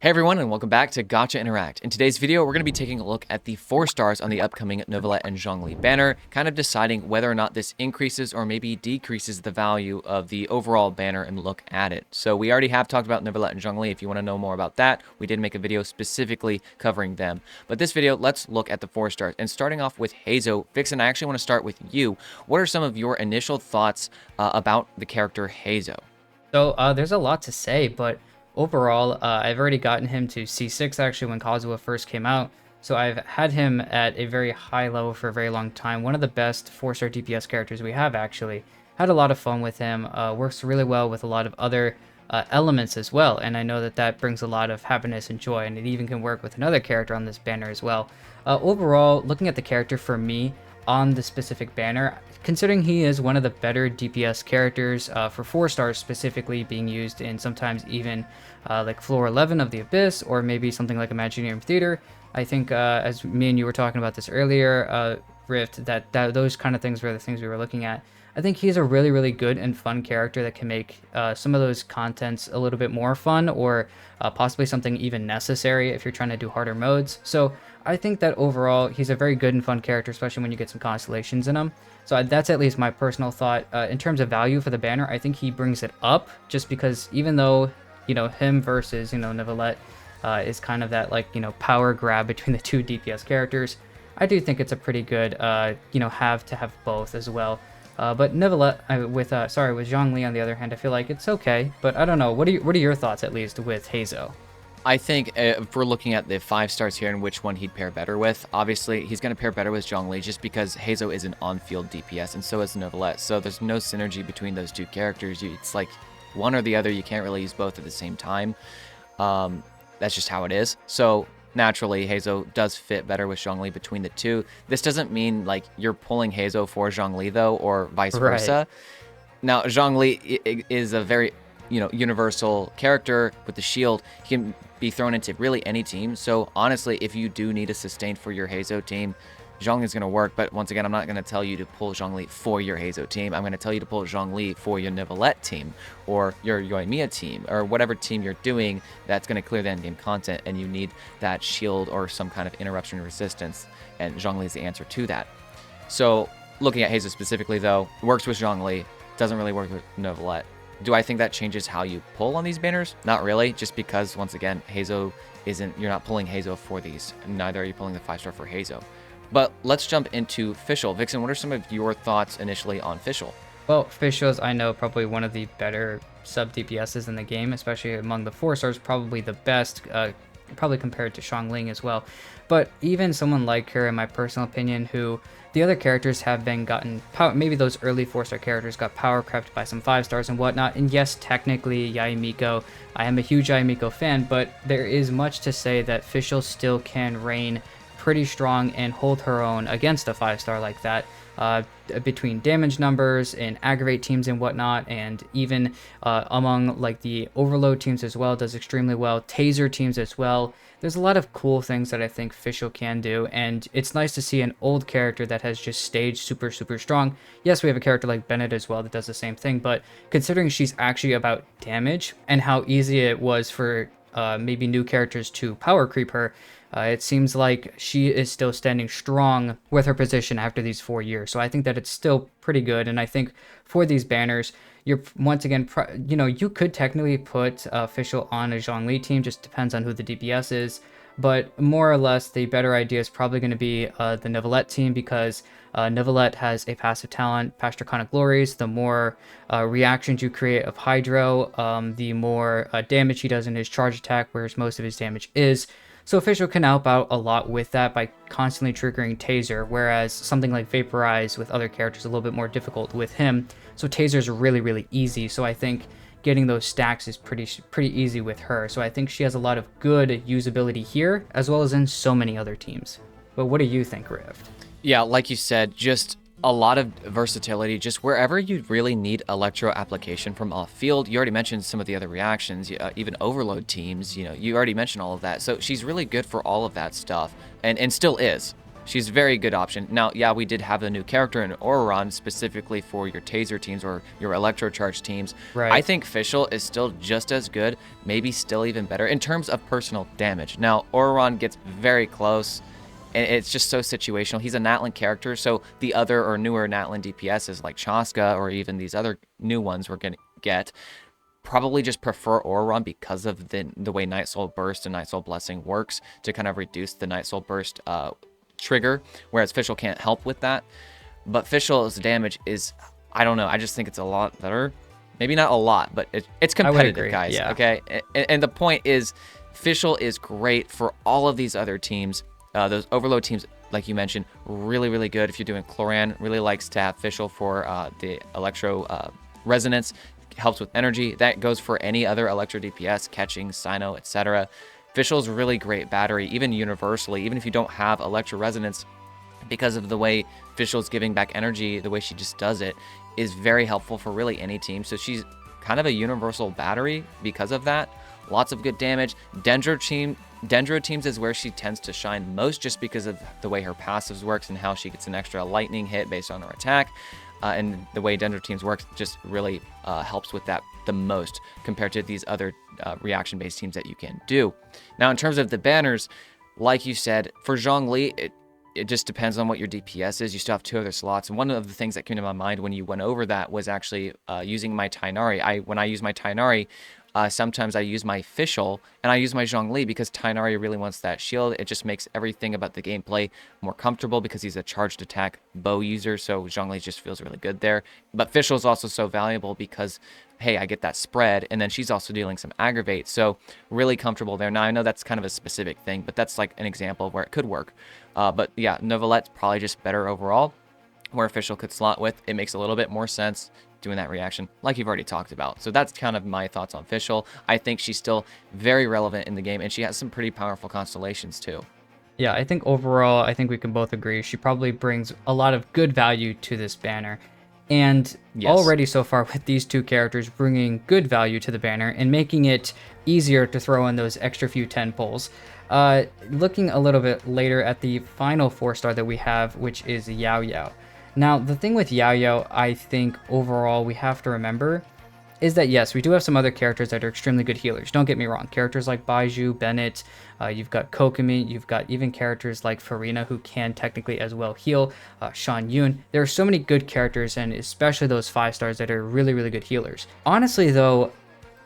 Hey everyone, and welcome back to Gotcha Interact. In today's video, we're going to be taking a look at the 4 stars on the upcoming Neuvillette and Zhongli banner, kind of deciding whether or not this increases or maybe decreases the value of the overall banner and look at it. So we already have talked about Neuvillette and Zhongli. If you want to know more about that, we did make a video specifically covering them. But this video, let's look at the 4 stars. And starting off with Heizou, Vixen, I actually want to start with you. What are some of your initial thoughts about the character Heizou? So there's a lot to say, but overall, I've already gotten him to C6 actually when Kazuha first came out. So I've had him at a very high level for a very long time. One of the best 4-star DPS characters we have actually. Had a lot of fun with him. Works really well with a lot of other elements as well. And I know that that brings a lot of happiness and joy. And it even can work with another character on this banner as well. Overall, looking at the character for me on the specific banner, considering he is one of the better DPS characters for 4 stars specifically being used in sometimes even like floor 11 of the Abyss or maybe something like Imaginarium Theater. I think as me and you were talking about this earlier, Rift, that those kind of things were the things we were looking at. I think he's a really, really good and fun character that can make some of those contents a little bit more fun or possibly something even necessary if you're trying to do harder modes. So I think that overall he's a very good and fun character, especially when you get some constellations in him. So that's at least my personal thought. In terms of value for the banner, I think he brings it up just because even though, him versus, Neuvillette is kind of that power grab between the two DPS characters, I do think it's a pretty good, have to have both as well. But Neuvillette, with Zhongli on the other hand, I feel like it's okay. But I don't know. What are your thoughts at least with Heizou? I think if we're looking at the 5 stars here and which one he'd pair better with, obviously he's going to pair better with Zhongli just because Heizou is an on-field DPS and so is Neuvillette. So there's no synergy between those two characters. It's like one or the other. You can't really use both at the same time. That's just how it is. So naturally, Heizou does fit better with Zhongli between the two. This doesn't mean like you're pulling Heizou for Zhongli though, or vice versa. Now, Zhongli is a very universal character with the shield. He can be thrown into really any team. So honestly, if you do need a sustain for your Heizou team, Zhongli is going to work. But once again, I'm not going to tell you to pull Zhongli for your Heizou team. I'm going to tell you to pull Zhongli for your Neuvillette team or your Yoimiya team or whatever team you're doing that's going to clear the endgame content and you need that shield or some kind of interruption resistance. And Zhongli is the answer to that. So looking at Heizou specifically though, works with Zhongli, doesn't really work with Neuvillette. Do I think that changes how you pull on these banners? Not really, just because, once again, Heizou you're not pulling Heizou for these. Neither are you pulling the 5-star for Heizou. But let's jump into Fischl. Vixen, what are some of your thoughts initially on Fischl? Well, Fischl's, I know, probably one of the better sub-DPSs in the game, especially among the 4 stars, probably the best, probably compared to Xiangling as well. But even someone like her, in my personal opinion, who the other characters have been gotten power, maybe those early 4-star characters got power crept by some 5 stars and whatnot. And yes, technically Yaoyao, I am a huge Yaoyao fan, but there is much to say that Fischl still can reign pretty strong and hold her own against a 5-star like that. Between damage numbers and aggravate teams and whatnot, and even among like the overload teams as well, does extremely well. Taser teams as well. There's a lot of cool things that I think Fischl can do, and it's nice to see an old character that has just stayed super, super strong. Yes, we have a character like Bennett as well that does the same thing, but considering she's actually about damage and how easy it was for maybe new characters to power creep her, it seems like she is still standing strong with her position after these 4 years. So I think that it's still pretty good. And I think for these banners, you're once again, you could technically put Fischl on a Zhongli team. Just depends on who the DPS is. But more or less, the better idea is probably going to be the Neuvillette team because Neuvillette has a passive talent, Past Draconic Glories. The more reactions you create of Hydro, the more damage he does in his charge attack, whereas most of his damage is. So Fischl can help out a lot with that by constantly triggering Taser, whereas something like Vaporize with other characters is a little bit more difficult with him. So Tasers are really, really easy. So I think getting those stacks is pretty easy with her. So I think she has a lot of good usability here, as well as in so many other teams. But what do you think, Rift? Yeah, like you said, just a lot of versatility, just wherever you really need electro application from off field. You already mentioned some of the other reactions, even overload teams, you already mentioned all of that. So she's really good for all of that stuff and still is. she's a very good option. Now, yeah, we did have a new character in Auron specifically for your taser teams or your electrocharge teams. I Right. think Fischl is still just as good, maybe still even better in terms of personal damage. Now, Auron gets very close, and it's just so situational. He's a Natlin character, so the other or newer Natlin DPSs like Chaska or even these other new ones we're going to get probably just prefer Auron because of the way Night Soul Burst and Night Soul Blessing works to kind of reduce the Night Soul Burst trigger, whereas Fischl can't help with that. But Fischl's damage is, I don't know, I just think it's a lot better. Maybe not a lot, but it's I would competitive, agree. guys. Yeah. Okay, and the point is, Fischl is great for all of these other teams. Those overload teams, like you mentioned, really, really good. If you're doing Chloran, really likes to have Fischl for the Electro Resonance, helps with energy. That goes for any other Electro DPS, catching, Sino, etc. Fischl's really great battery, even universally, even if you don't have Electro Resonance, because of the way Fischl's giving back energy, the way she just does it, is very helpful for really any team. So she's kind of a universal battery because of that. Lots of good damage. Dendro teams is where she tends to shine most just because of the way her passives works and how she gets an extra lightning hit based on her attack. And the way Dendro teams works just really helps with that the most compared to these other reaction-based teams that you can do. Now, in terms of the banners, like you said, for Zhongli, it just depends on what your DPS is. You still have 2 other slots. And one of the things that came to my mind when you went over that was actually using my Tainari. When I use my Tainari, sometimes I use my Fischl and I use my Zhongli because Tainari really wants that shield. It just makes everything about the gameplay more comfortable because he's a charged attack bow user, so Zhongli just feels really good there. But Fischl is also so valuable because, hey, I get that spread, and then she's also dealing some aggravate, so really comfortable there. Now, I know that's kind of a specific thing, but that's like an example of where it could work. But yeah, Novelette's probably just better overall. Where Fischl could slot with, it makes a little bit more sense doing that reaction, like you've already talked about. So that's kind of my thoughts on Fischl. I think she's still very relevant in the game, and she has some pretty powerful constellations too. Yeah, I think overall, I think we can both agree she probably brings a lot of good value to this banner. And Yes. already so far with these 2 characters bringing good value to the banner and making it easier to throw in those extra few 10 pulls. Looking a little bit later at the final 4-star that we have, which is Yaoyao. Now, the thing with Yaoyao, I think overall we have to remember is that yes, we do have some other characters that are extremely good healers. Don't get me wrong. Characters like Baizhu, Bennett, you've got Kokomi, you've got even characters like Farina who can technically as well heal, Shan Yun. There are so many good characters, and especially those 5-stars that are really, really good healers. Honestly though,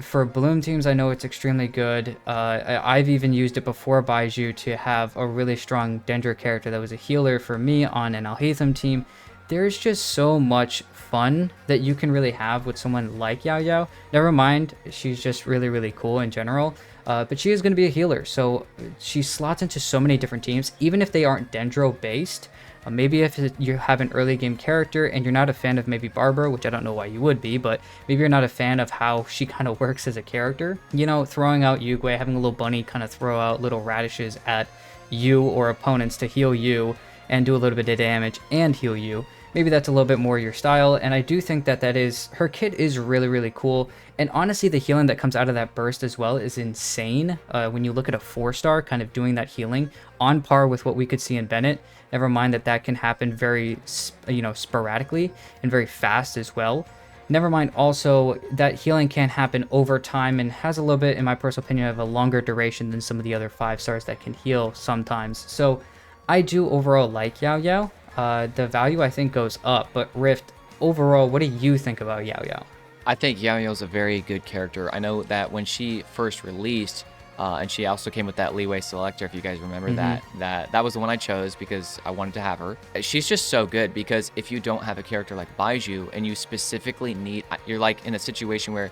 for Bloom teams, I know it's extremely good. I've even used it before Baizhu to have a really strong Dendro character that was a healer for me on an Alhaitham team. There's just so much fun that you can really have with someone like Yaoyao. Never mind, she's just really, really cool in general. But she is going to be a healer, so she slots into so many different teams, even if they aren't Dendro based. Maybe if you have an early game character and you're not a fan of maybe Barbara, which I don't know why you would be, but maybe you're not a fan of how she kind of works as a character. You know, throwing out Yugwe, having a little bunny kind of throw out little radishes at you or opponents to heal you and do a little bit of damage and heal you. Maybe that's a little bit more your style, and I do think that her kit is really, really cool. And honestly, the healing that comes out of that burst as well is insane. When you look at a 4-star kind of doing that healing on par with what we could see in Bennett, never mind that can happen very, sporadically and very fast as well. Never mind also that healing can happen over time and has a little bit, in my personal opinion, of a longer duration than some of the other 5-stars that can heal sometimes. So I do overall like Yaoyao. The value I think goes up, but Rift, overall, what do you think about Yaoyao? I think Yaoyao's a very good character. I know that when she first released, and she also came with that leeway selector, if you guys remember that was the one I chose because I wanted to have her. She's just so good because if you don't have a character like Baizhu and you specifically you're like in a situation where,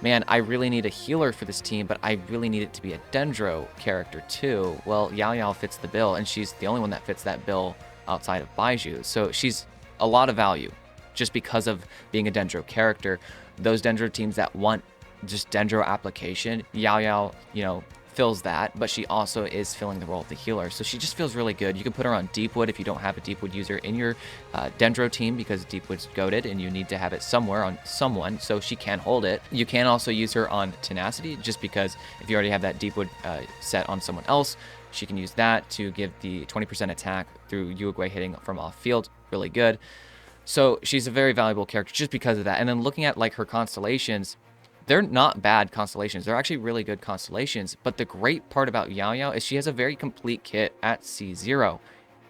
man, I really need a healer for this team, but I really need it to be a Dendro character too. Well, Yaoyao fits the bill, and she's the only one that fits that bill outside of Baizhu. So she's a lot of value just because of being a Dendro character. Those Dendro teams that want just Dendro application, Yaoyao, fills that, but she also is filling the role of the healer. So she just feels really good. You can put her on Deepwood if you don't have a Deepwood user in your Dendro team, because Deepwood's goated and you need to have it somewhere on someone, so she can hold it. You can also use her on Tenacity, just because if you already have that Deepwood set on someone else, she can use that to give the 20% attack through Uruguay hitting from off field. Really good. So she's a very valuable character just because of that. And then looking at like her constellations, they're not bad constellations. They're actually really good constellations. But the great part about Yaoyao is she has a very complete kit at C0.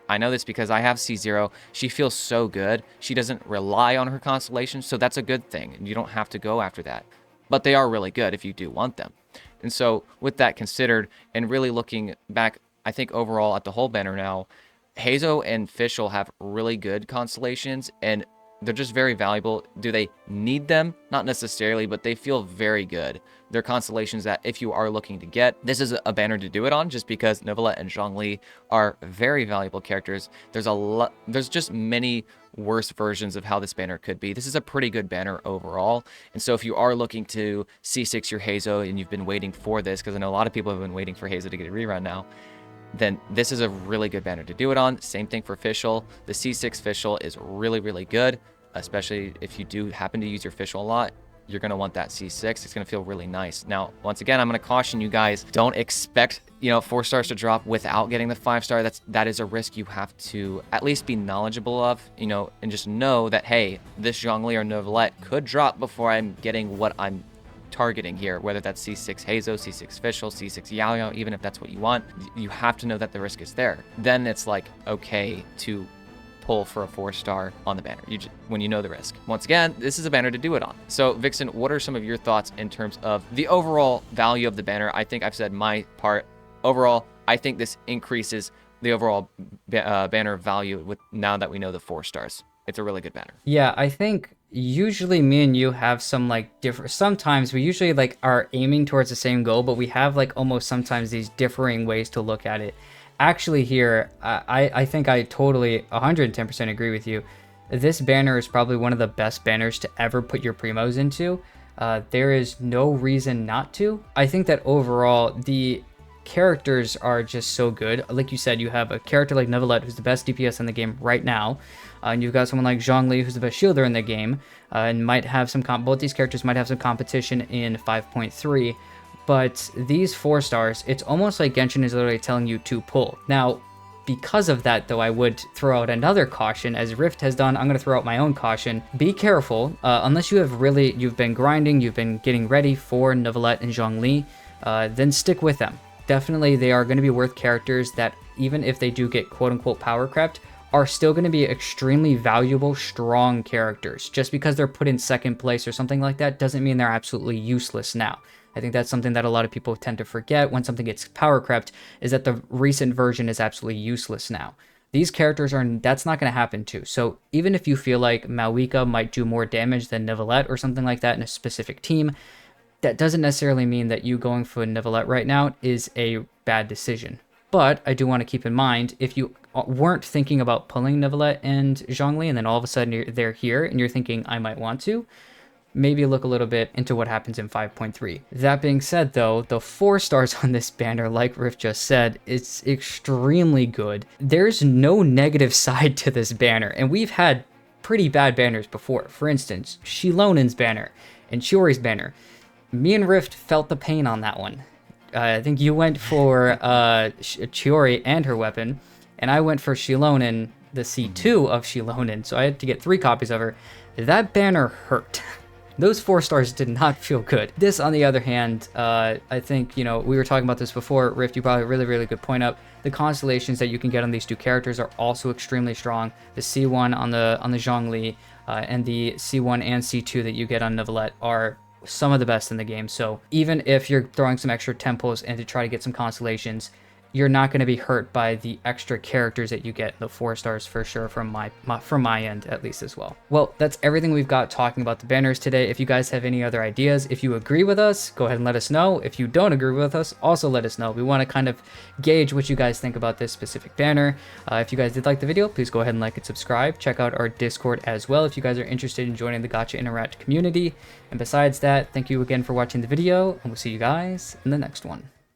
I know this because I have C0. She feels so good. She doesn't rely on her constellations, so that's a good thing. You don't have to go after that. But they are really good if you do want them. And so with that considered, and really looking back, I think overall at the whole banner now, Heizou and Fischl have really good constellations, and they're just very valuable. Do they need them? Not necessarily, but they feel very good. They're constellations that if you are looking to get, this is a banner to do it on, just because Neuvillette and Zhongli are very valuable characters. There's just many worse versions of how this banner could be. This is a pretty good banner overall. And so if you are looking to C6 your Heizou and you've been waiting for this, because I know a lot of people have been waiting for Heizou to get a rerun now, then this is a really good banner to do it on. Same thing for Fischl. The C6 Fischl is really, really good, especially if you do happen to use your Fischl a lot. You're going to want that C6. It's going to feel really nice. Now, once again, I'm going to caution you guys, don't expect, 4 stars to drop without getting the 5-star. That is a risk you have to at least be knowledgeable of, and just know that, hey, this Zhongli or Neuvillette could drop before I'm getting what I'm targeting here, whether that's C6 Heizou, C6 Fischl, C6 Yaoyao, even if that's what you want. You have to know that the risk is there. Then it's like okay to pull for a 4-star on the banner when you know the risk. Once again, this is a banner to do it on. So Vixen, what are some of your thoughts in terms of the overall value of the banner? I think I've said my part. Overall, I think this increases the overall banner value now that we know the 4 stars. It's a really good banner. Yeah, I think usually me and you have some different, sometimes we usually are aiming towards the same goal, but we have almost sometimes these differing ways to look at it. Actually here, I think I totally 110% agree with you. This banner is probably one of the best banners to ever put your primos into. There is no reason not to. I think that overall the characters are just so good. Like you said, you have a character like Neuvillette, who's the best DPS in the game right now, and you've got someone like Zhongli, who's the best shielder in the game, and might have both these characters might have some competition in 5.3. But these 4 stars, it's almost like Genshin is literally telling you to pull. Now, because of that, though, I would throw out another caution, as Rift has done. I'm going to throw out my own caution. Be careful, unless you've been grinding, you've been getting ready for Neuvillette and Zhongli, then stick with them. Definitely, they are going to be worth characters that, even if they do get quote-unquote power crept, are still going to be extremely valuable, strong characters. Just because they're put in 2nd place or something like that doesn't mean they're absolutely useless now. I think that's something that a lot of people tend to forget when something gets power crept, is that the recent version is absolutely useless now. These characters that's not going to happen too. So even if you feel like Malwika might do more damage than Neuvillette or something like that in a specific team, that doesn't necessarily mean that you going for Neuvillette right now is a bad decision. But I do want to keep in mind, if you weren't thinking about pulling Neuvillette and Zhongli, and then all of a sudden they're here and you're thinking, I might want to, maybe look a little bit into what happens in 5.3. That being said, though, the 4 stars on this banner, like Riff just said, it's extremely good. There's no negative side to this banner, and we've had pretty bad banners before. For instance, Shilonen's banner and Chiori's banner. Me and Rift felt the pain on that one. I think you went for Chiori and her weapon, and I went for Shilonen, the C2 of Shilonen, so I had to get 3 copies of her. That banner hurt. Those 4 stars did not feel good. This, on the other hand, I think, we were talking about this before. Rift, you brought a really, really good point up. The constellations that you can get on these 2 characters are also extremely strong. The C1 on the Zhongli and the C1 and C2 that you get on Neuvillette are some of the best in the game. So even if you're throwing some extra tempos and to try to get some constellations, you're not going to be hurt by the extra characters that you get, the 4 stars for sure, from my end at least as well. Well, that's everything we've got talking about the banners today. If you guys have any other ideas, if you agree with us, go ahead and let us know. If you don't agree with us, also let us know. We want to kind of gauge what you guys think about this specific banner. If you guys did like the video, please go ahead and like and subscribe. Check out our Discord as well if you guys are interested in joining the Gacha Interact community. And besides that, thank you again for watching the video, and we'll see you guys in the next one.